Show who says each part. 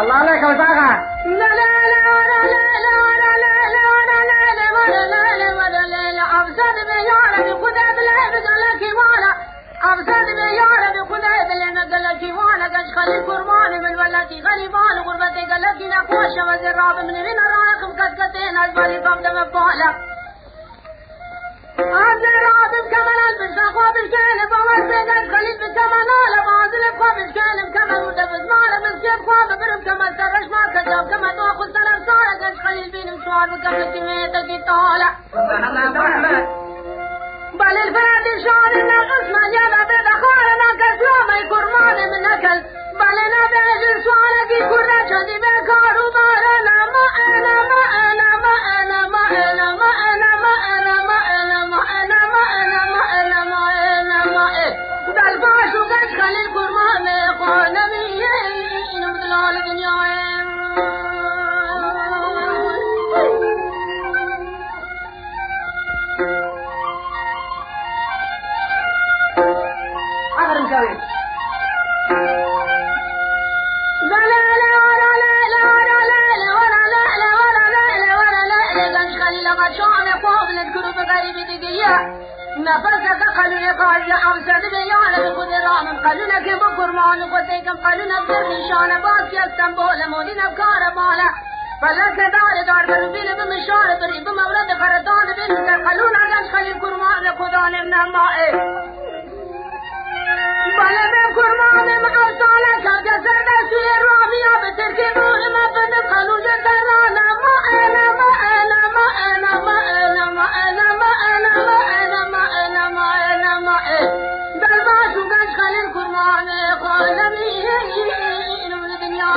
Speaker 1: الله عليك يا وزاغة.
Speaker 2: لا لا لا لا لا لا لا لا لا لا لا لا أبصد بيارة بخدا بلا بدلك وانا أبصد بيارة بخدا بلا ندلك وانا قش خلي قربان من ولتي غريبان غربتي قلتي نقوش وزراب من رنا رايكم كتكتين أجبالي قمد مبالة أزراب كمان البس أخوة بالكالب ومسيقات خليل بكمان آلة وعزل أخوة بالكالب كمان ودفز مالة مسكيب أخوة ببرم كمان سرش ما كجاب كمان واخذ سلام صالة قش خليل بين مشوار بكمان كمية الجيطالة بل الفرد شعر النقص ما جابه بدخارنا كسلامة يكرمان من أكل بل نبيج السؤال في كرة شدي بكار وبارنا ما أنا ما أنا ما أنا ما أنا ما أنا ما أنا ما أنا ما أنا ما أنا ما أنا ما أنا ما أنا بل باشو قش خليل كرمان إخوانا مين بدلال دنيا نفسك قالوا قال أمسد بيانا بخد رامن قالوا كم قرمان قديكم قالوا برنشان باس يستنبول مولينا بكاربالا فلك دار بلبيل بمشار بريب مولد فردان بنك قالوا نجاش خلي قرمان خدان من الماء بل بقرمان مقصالا كجسر دسول رامي بتركبون ما بند قالوا جدرانا ما أنا ما أنا ما أنا ما أنا ما أنا ما أنا ما أنا ما أنا ما أنا ما بل باشو قش خلي القرمان خالمين من الدنيا